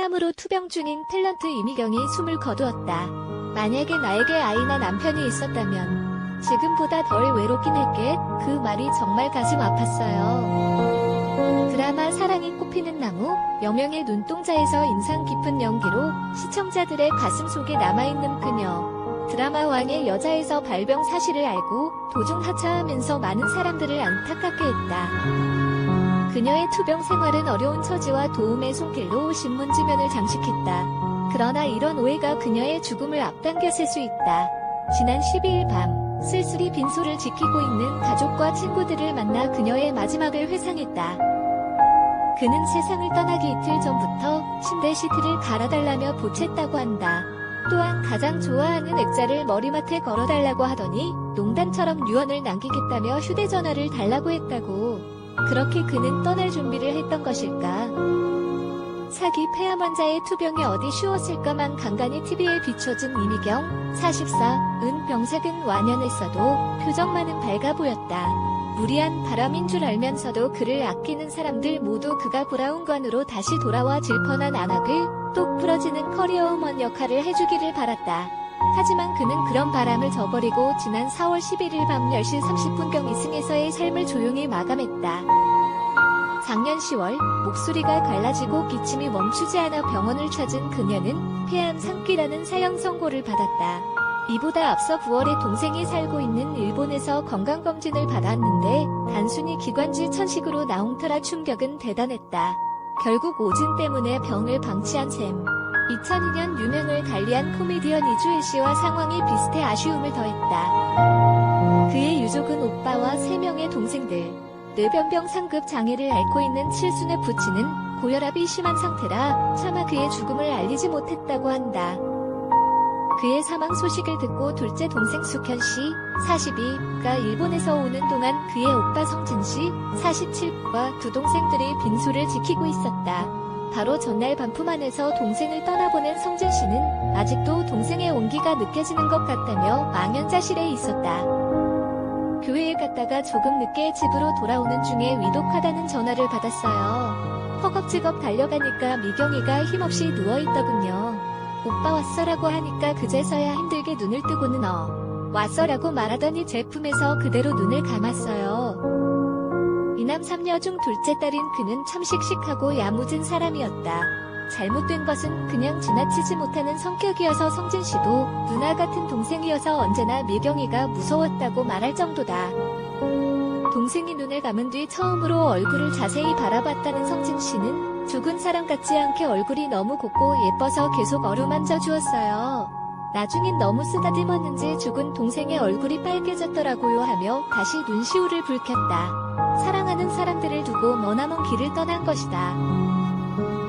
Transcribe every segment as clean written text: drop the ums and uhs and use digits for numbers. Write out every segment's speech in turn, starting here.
폐암으로 투병 중인 탤런트 이미경이 숨을 거두었다. 만약에 나에게 아이나 남편이 있었다면 지금보다 덜 외롭긴 했게. 그 말이 정말 가슴 아팠어요. 드라마 사랑이 꽃피는 나무, 여명의 눈동자에서 인상 깊은 연기로 시청자들의 가슴 속에 남아있는 그녀. 드라마 왕의 여자에서 발병 사실을 알고 도중 하차하면서 많은 사람들을 안타깝게 했다. 그녀의 투병 생활은 어려운 처지와 도움의 손길로 신문지면을 장식했다. 그러나 이런 오해가 그녀의 죽음을 앞당겼을 수 있다. 지난 12일 밤 쓸쓸히 빈소를 지키고 있는 가족과 친구들을 만나 그녀의 마지막을 회상했다. 그는 세상을 떠나기 이틀 전부터 침대 시트를 갈아달라며 보챘다고 한다. 또한 가장 좋아하는 액자를 머리맡에 걸어달라고 하더니 농담처럼 유언을 남기겠다며 휴대전화를 달라고 했다고. 그렇게 그는 떠날 준비를 했던 것일까? 사기 폐암 환자의 투병이 어디 쉬웠을까만 간간히 TV에 비춰진 이미경, 44은 병색은 완연했어도 표정만은 밝아 보였다. 무리한 바람인 줄 알면서도 그를 아끼는 사람들 모두 그가 브라운관으로 다시 돌아와 질펀한 안악을 똑 부러지는 커리어우먼 역할을 해주기를 바랐다. 하지만 그는 그런 바람을 저버리고 지난 4월 11일 밤 10시 30분경 이승에서의 삶을 조용히 마감했다. 작년 10월 목소리가 갈라지고 기침이 멈추지 않아 병원을 찾은 그녀는 폐암 상기라는 사형 선고를 받았다. 이보다 앞서 9월에 동생이 살고 있는 일본에서 건강검진을 받았는데 단순히 기관지 천식으로 나온 터라 충격은 대단했다. 결국 오진 때문에 병을 방치한 셈. 2002년 유명을 달리한 코미디언 이주일 씨와 상황이 비슷해 아쉬움을 더했다. 그의 유족은 오빠와 3명의 동생들, 뇌변병 상급 장애를 앓고 있는 칠순의 부친은 고혈압이 심한 상태라 차마 그의 죽음을 알리지 못했다고 한다. 그의 사망 소식을 듣고 둘째 동생 숙현 씨, 42가 일본에서 오는 동안 그의 오빠 성진 씨, 47과 두 동생들이 빈소를 지키고 있었다. 바로 전날 반품 안에서 동생을 떠나보낸 성진 씨는 아직도 동생의 온기가 느껴지는 것 같다며 망연자실해 있었다. 교회에 갔다가 조금 늦게 집으로 돌아오는 중에 위독하다는 전화를 받았어요. 허겁지겁 달려가니까 미경이가 힘없이 누워있더군요. 오빠 왔어라고 하니까 그제서야 힘들게 눈을 뜨고는 왔어라고 말하더니 제품에서 그대로 눈을 감았어요. 이남 3녀 중 둘째 딸인 그는 참 씩씩하고 야무진 사람이었다. 잘못된 것은 그냥 지나치지 못하는 성격이어서 성진 씨도 누나 같은 동생이어서 언제나 미경이가 무서웠다고 말할 정도다. 동생이 눈을 감은 뒤 처음으로 얼굴을 자세히 바라봤다는 성진 씨는 죽은 사람 같지 않게 얼굴이 너무 곱고 예뻐서 계속 어루만져 주었어요. 나중엔 너무 쓰다듬었는지 죽은 동생의 얼굴이 빨개졌더라고요 하며 다시 눈시울을 붉혔다. 사랑하는 사람들을 두고 머나먼 길을 떠난 것이다.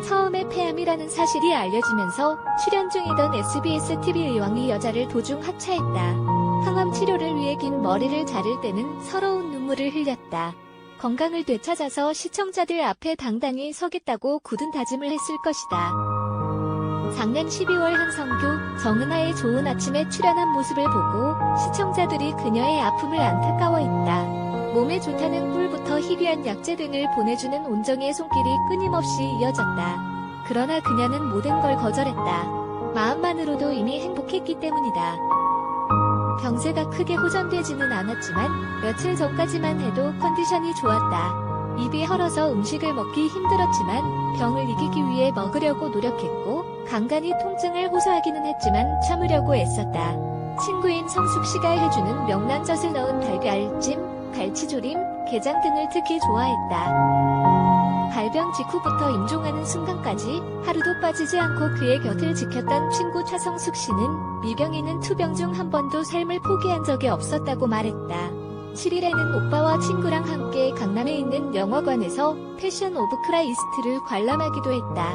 처음에 폐암이라는 사실이 알려지면서 출연 중이던 SBS TV 의왕이 여자를 도중 하차했다. 항암 치료를 위해 긴 머리를 자를 때는 서러운 눈물을 흘렸다. 건강을 되찾아서 시청자들 앞에 당당히 서겠다고 굳은 다짐을 했을 것이다. 작년 12월 한성규, 정은하의 좋은 아침에 출연한 모습을 보고 시청자들이 그녀의 아픔을 안타까워했다. 몸에 좋다는 꿀부터 희귀한 약재 등을 보내주는 온정의 손길이 끊임없이 이어졌다. 그러나 그녀는 모든 걸 거절했다. 마음만으로도 이미 행복했기 때문이다. 병세가 크게 호전되지는 않았지만 며칠 전까지만 해도 컨디션이 좋았다. 입이 헐어서 음식을 먹기 힘들었지만 병을 이기기 위해 먹으려고 노력했고 간간히 통증을 호소하기는 했지만 참으려고 애썼다. 친구인 성숙씨가 해주는 명란젓을 넣은 달걀찜, 갈치조림, 게장 등을 특히 좋아했다. 발병 직후부터 임종하는 순간까지 하루도 빠지지 않고 그의 곁을 지켰던 친구 차성숙 씨는 미경이는 투병 중 한 번도 삶을 포기한 적이 없었다고 말했다. 7일에는 오빠와 친구랑 함께 강남에 있는 영화관에서 패션 오브 크라이스트를 관람하기도 했다.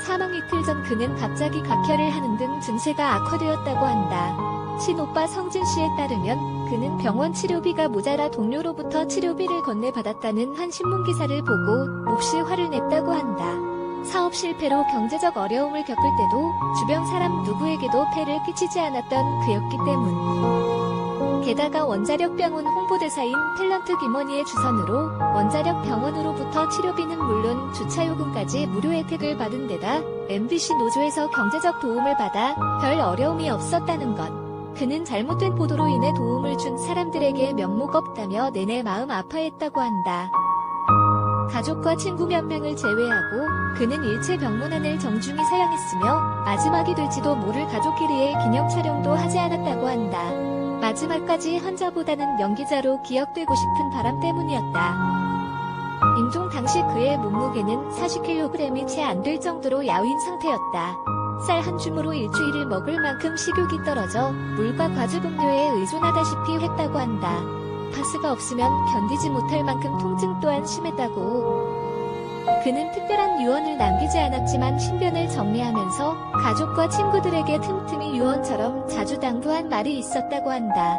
사망 이틀 전 그는 갑자기 각혈을 하는 등 증세가 악화되었다고 한다. 친오빠 성진 씨에 따르면 그는 병원 치료비가 모자라 동료로부터 치료비를 건네받았다는 한 신문기사를 보고 몹시 화를 냈다고 한다. 사업 실패로 경제적 어려움을 겪을 때도 주변 사람 누구에게도 폐를 끼치지 않았던 그였기 때문. 게다가 원자력병원 홍보대사인 탤런트 김원희의 주선으로 원자력병원으로부터 치료비는 물론 주차요금까지 무료 혜택을 받은 데다 MBC 노조에서 경제적 도움을 받아 별 어려움이 없었다는 것. 그는 잘못된 보도로 인해 도움을 준 사람들에게 면목 없다며 내내 마음 아파했다고 한다. 가족과 친구 몇 명을 제외하고 그는 일체 병문안을 정중히 사양했으며 마지막이 될지도 모를 가족끼리의 기념 촬영도 하지 않았다고 한다. 마지막까지 환자보다는 연기자로 기억되고 싶은 바람 때문이었다. 임종 당시 그의 몸무게는 40kg이 채 안 될 정도로 야윈 상태였다. 쌀 한 줌으로 일주일을 먹을 만큼 식욕이 떨어져 물과 과즙 음료에 의존하다시피 했다고 한다. 파스가 없으면 견디지 못할 만큼 통증 또한 심했다고. 그는 특별한 유언을 남기지 않았지만 신변을 정리하면서 가족과 친구들에게 틈틈이 유언처럼 자주 당부한 말이 있었다고 한다.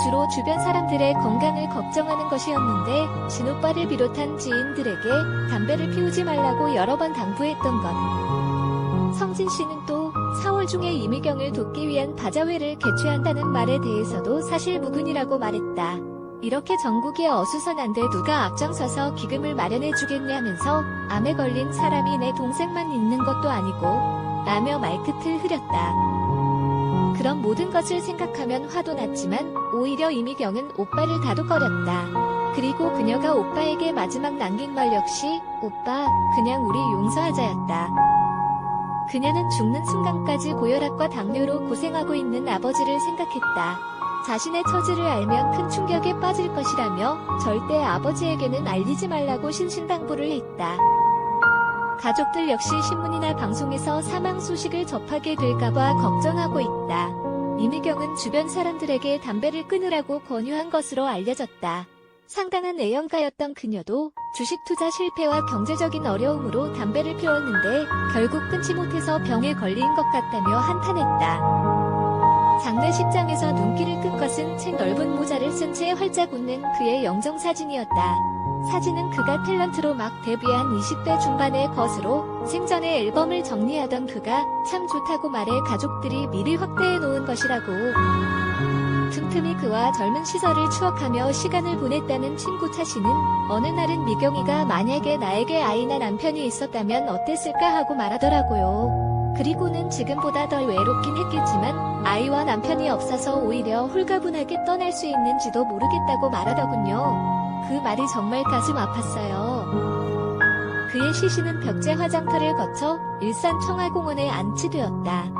주로 주변 사람들의 건강을 걱정하는 것이었는데 친오빠를 비롯한 지인들에게 담배를 피우지 말라고 여러 번 당부했던 것. 성진 씨는 또 4월 중에 이미경을 돕기 위한 바자회를 개최한다는 말에 대해서도 사실 무근이라고 말했다. 이렇게 전국이 어수선한데 누가 앞장서서 기금을 마련해주겠냐면서 암에 걸린 사람이 내 동생만 있는 것도 아니고 라며 말끝을 흐렸다. 그런 모든 것을 생각하면 화도 났지만 오히려 이미경은 오빠를 다독거렸다. 그리고 그녀가 오빠에게 마지막 남긴 말 역시 오빠 그냥 우리 용서하자였다. 그녀는 죽는 순간까지 고혈압과 당뇨로 고생하고 있는 아버지를 생각했다. 자신의 처지를 알면 큰 충격에 빠질 것이라며 절대 아버지에게는 알리지 말라고 신신당부를 했다. 가족들 역시 신문이나 방송에서 사망 소식을 접하게 될까봐 걱정하고 있다. 이미경은 주변 사람들에게 담배를 끊으라고 권유한 것으로 알려졌다. 상당한 애연가였던 그녀도 주식 투자 실패와 경제적인 어려움으로 담배를 피웠는데 결국 끊지 못해서 병에 걸린 것 같다며 한탄했다. 장례식장에서 눈길을 끈 것은 책 넓은 모자를 쓴 채 활짝 웃는 그의 영정사진이었다. 사진은 그가 탤런트로 막 데뷔한 20대 중반의 것으로 생전에 앨범을 정리하던 그가 참 좋다고 말해 가족들이 미리 확대해 놓은 것이라고. 틈틈이 그와 젊은 시절을 추억하며 시간을 보냈다는 친구 차씨는 어느 날은 미경이가 만약에 나에게 아이나 남편이 있었다면 어땠을까 하고 말하더라고요. 그리고는 지금보다 덜 외롭긴 했겠지만 아이와 남편이 없어서 오히려 홀가분하게 떠날 수 있는지도 모르겠다고 말하더군요. 그 말이 정말 가슴 아팠어요. 그의 시신은 벽제 화장터를 거쳐 일산 청하공원에 안치되었다.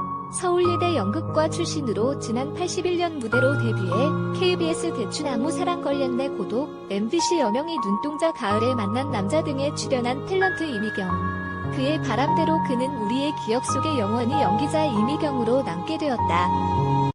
서울예대 연극과 출신으로 지난 81년 무대로 데뷔해 KBS 대추나무 사랑 걸렸네 고독, MBC 여명이 눈동자 가을에 만난 남자 등에 출연한 탤런트 이미경. 그의 바람대로 그는 우리의 기억 속에 영원히 연기자 이미경으로 남게 되었다.